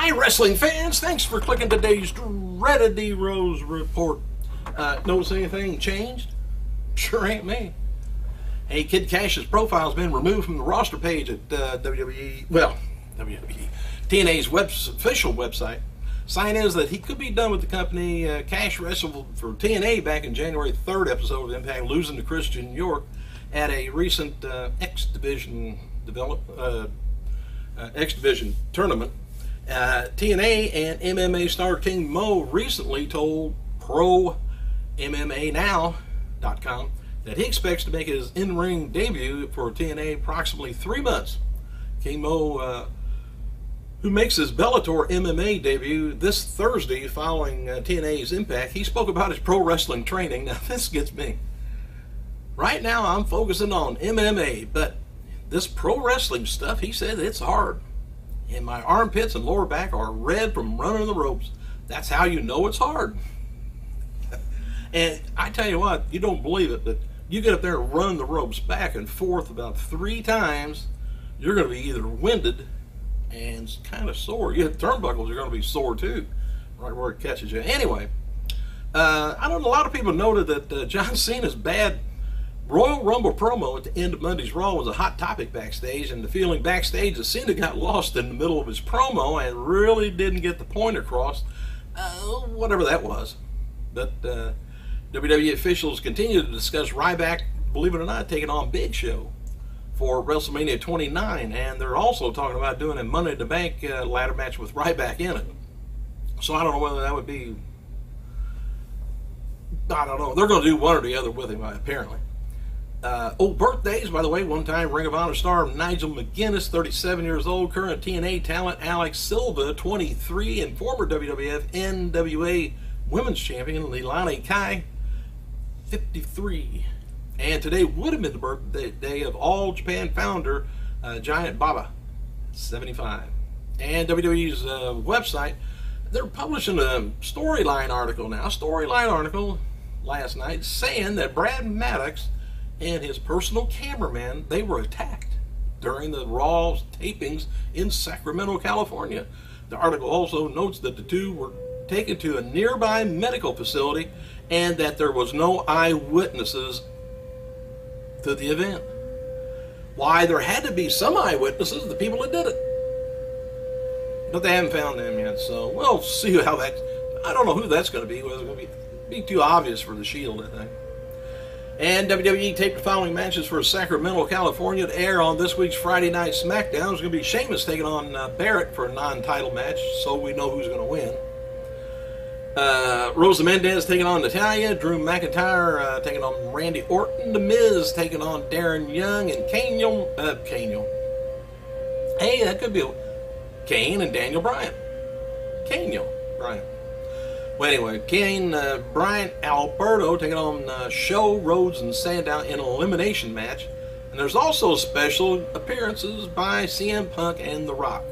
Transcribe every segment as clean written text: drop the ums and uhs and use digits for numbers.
Hi, wrestling fans. Thanks for clicking today's dreaded D-Rose report. Notice anything changed? Sure ain't me. Hey, Kid Cash's profile's been removed from the roster page at WWE, TNA's official website. Sign is that he could be done with the company. Cash wrestled for TNA back in January 3rd episode of Impact, losing to Christian York at a recent X Division tournament. TNA and MMA star King Mo recently told ProMMANow.com that he expects to make his in-ring debut for TNA approximately 3 months. King Mo, who makes his Bellator MMA debut this Thursday following TNA's Impact, he spoke about his pro wrestling training. Now this gets me. Right now I'm focusing on MMA, but this pro wrestling stuff, he said, it's hard. And my armpits and lower back are red from running the ropes. That's how you know it's hard. And I tell you what, you don't believe it, but you get up there and run the ropes back and forth about 3 times, you're going to be either winded and kind of sore. You hit turnbuckles, you're going to be sore too, right where it catches you. Anyway, I know a lot of people noted that John Cena's bad Royal Rumble promo at the end of Monday's Raw was a hot topic backstage, and the feeling backstage that Cena got lost in the middle of his promo and really didn't get the point across, whatever that was. But WWE officials continue to discuss Ryback, believe it or not, taking on Big Show for WrestleMania 29, and they're also talking about doing a Money in the Bank ladder match with Ryback in it. So I don't know whether that would be, I don't know. They're going to do one or the other with him, apparently. Birthdays, by the way. One-time Ring of Honor star Nigel McGuinness, 37 years old. Current TNA talent Alex Silva, 23. And former WWF NWA Women's Champion Leilani Kai, 53. And today would have been the birthday of All Japan founder Giant Baba, 75. And WWE's website, they're publishing a storyline article now. Last night saying that Brad Maddox and his personal cameraman, they were attacked during the Raw tapings in Sacramento, California. The article also notes that the two were taken to a nearby medical facility and that there was no eyewitnesses to the event. Why, there had to be some eyewitnesses, the people that did it. But they haven't found them yet, so we'll see how that, I don't know who that's going to be. Whether it's going to be too obvious for the Shield, I think. And WWE taped the following matches for Sacramento, California to air on this week's Friday Night SmackDown. It's going to be Sheamus taking on Barrett for a non-title match, so we know who's going to win. Rosa Mendez taking on Natalya. Drew McIntyre taking on Randy Orton. The Miz taking on Darren Young. And Kane. Hey, that could be Kane and Daniel Bryan. Bryan. Well, anyway, Kane, Brian Alberto taking on Show, Rhodes, and Sandow in an elimination match. And there's also special appearances by CM Punk and The Rock.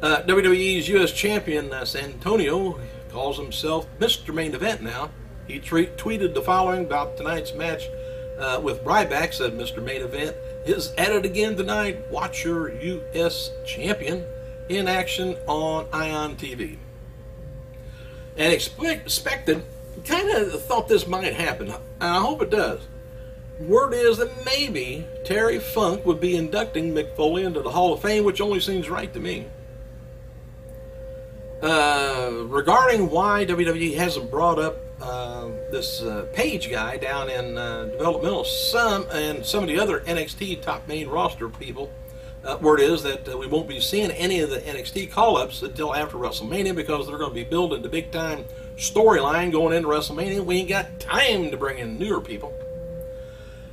WWE's U.S. champion, San Antonio, calls himself Mr. Main Event now. He tweeted the following about tonight's match with Ryback, said Mr. Main Event is at it again tonight. Watch your U.S. champion in action on Ion TV. And expected, kind of thought this might happen. I hope it does. Word is that maybe Terry Funk would be inducting Mick Foley into the Hall of Fame, which only seems right to me. Regarding why WWE hasn't brought up this Page guy down in developmental, some of the other NXT top main roster people, word is that we won't be seeing any of the NXT call-ups until after WrestleMania because they're going to be building the big-time storyline going into WrestleMania. We ain't got time to bring in newer people.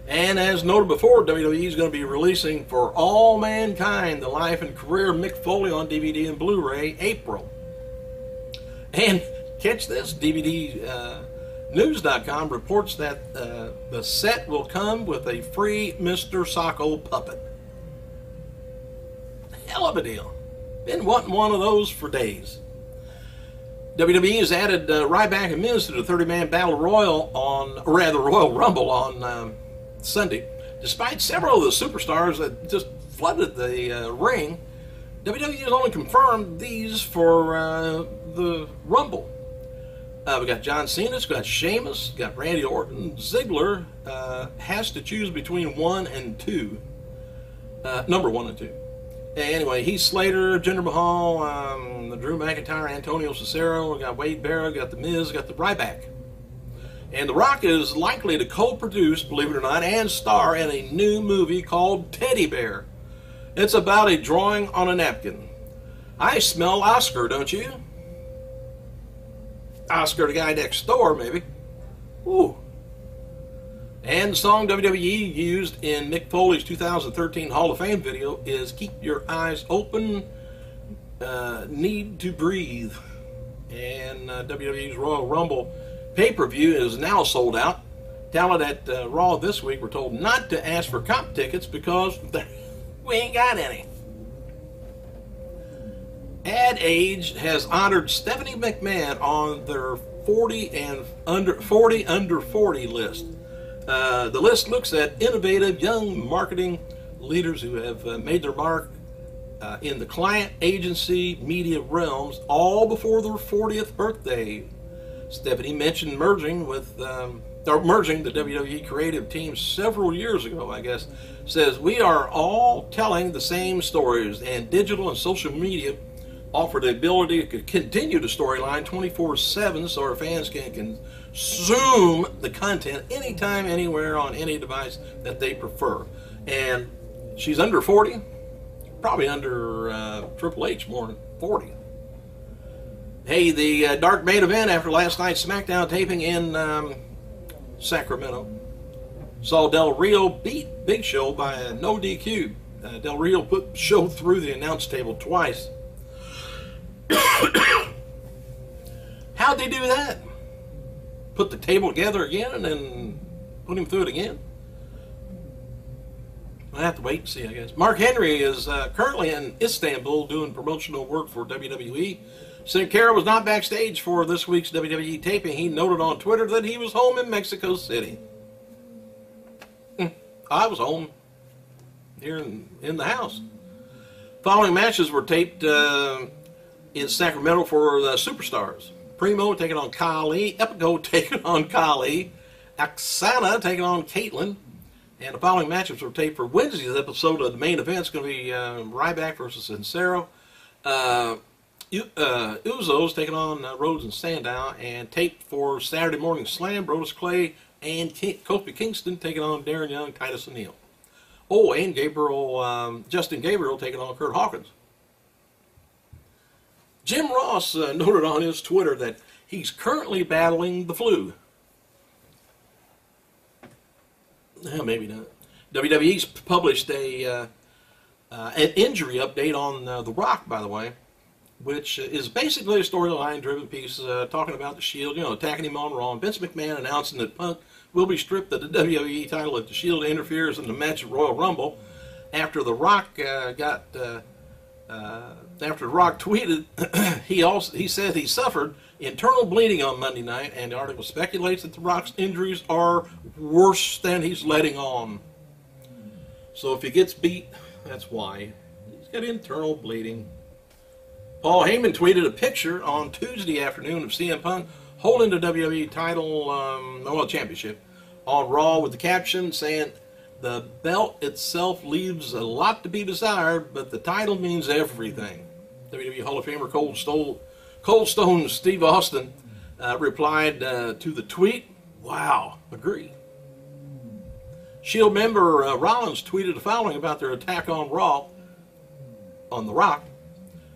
And as noted before, WWE is going to be releasing For All Mankind, The Life and Career of Mick Foley on DVD and Blu-ray, April. And catch this, DVD News.com reports that the set will come with a free Mr. Socko puppet. Hell of a deal. Been wanting one of those for days. WWE has added Ryback and Miz to the 30-man Battle Royal Royal Rumble on Sunday. Despite several of the superstars that just flooded the ring, WWE has only confirmed these for the Rumble. We got John Cena, we got Sheamus, got Randy Orton. Ziggler has to choose between 1 and 2. Number 1 and 2. Anyway, Heath Slater, Jinder Mahal, Drew McIntyre, Antonio Cesaro, we got Wade Barrett, got The Miz, got the Ryback. And The Rock is likely to co-produce, believe it or not, and star in a new movie called Teddy Bear. It's about a drawing on a napkin. I smell Oscar, don't you? Oscar, the guy next door, maybe. Ooh. And the song WWE used in Mick Foley's 2013 Hall of Fame video is Keep Your Eyes Open, Need to Breathe. And WWE's Royal Rumble pay-per-view is now sold out. Talent at Raw this week were told not to ask for comp tickets because we ain't got any. Ad Age has honored Stephanie McMahon on their 40 under 40 list. The list looks at innovative young marketing leaders who have made their mark in the client, agency, media realms, all before their 40th birthday. Stephanie mentioned merging the WWE creative team several years ago, I guess. Says, we are all telling the same stories, and digital and social media offer the ability to continue the storyline 24/7 so our fans can consume the content anytime, anywhere, on any device that they prefer. And she's under 40, probably under Triple H more than 40. Hey, the dark main event after last night's SmackDown taping in Sacramento saw Del Rio beat Big Show by a no DQ. Del Rio put Show through the announce table twice. How'd they do that? Put the table together again and then put him through it again? I'll have to wait and see, I guess. Mark Henry is currently in Istanbul doing promotional work for WWE. Sin Cara was not backstage for this week's WWE taping. He noted on Twitter that he was home in Mexico City. I was home here in the house. Following matches were taped in Sacramento for the Superstars. Primo taking on Kali, Epico taking on Kali, Oksana taking on Caitlyn, and the following matches were taped for Wednesday's episode of the main event. It's going to be Ryback versus Cesaro, Usos taking on Rhodes and Sandow, and taped for Saturday Morning Slam, Brodus Clay and Kofi Kingston taking on Darren Young, Titus O'Neil. Oh, and Justin Gabriel taking on Kurt Hawkins. Jim Ross noted on his Twitter that he's currently battling the flu. Maybe not. WWE's published an injury update on The Rock, by the way, which is basically a storyline-driven piece talking about the Shield, attacking him on Raw. And Vince McMahon announcing that Punk will be stripped of the WWE title if the Shield interferes in the match at Royal Rumble. After The Rock after The Rock tweeted, he said he suffered internal bleeding on Monday night, and the article speculates that The Rock's injuries are worse than he's letting on. So if he gets beat, that's why. He's got internal bleeding. Paul Heyman tweeted a picture on Tuesday afternoon of CM Punk holding the WWE title, championship, on Raw with the caption saying, "The belt itself leaves a lot to be desired, but the title means everything." WWE Hall of Famer Cold Stone Steve Austin replied to the tweet, "Wow, agree." Shield member Rollins tweeted the following about their attack on Raw on The Rock.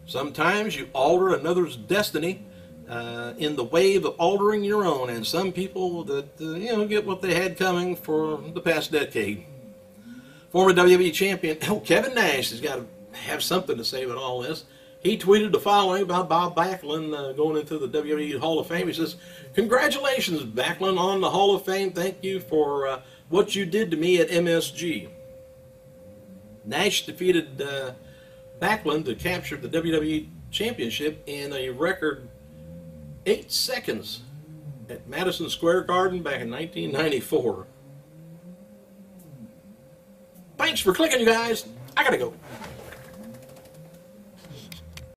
"Sometimes you alter another's destiny in the wave of altering your own, and some people that get what they had coming for the past decade." Former WWE champion Kevin Nash has got to have something to say about all this. He tweeted the following about Bob Backlund going into the WWE Hall of Fame. He says, "Congratulations, Backlund, on the Hall of Fame. Thank you for what you did to me at MSG." Nash defeated Backlund to capture the WWE Championship in a record 8 seconds at Madison Square Garden back in 1994. Thanks for clicking, you guys. I gotta go.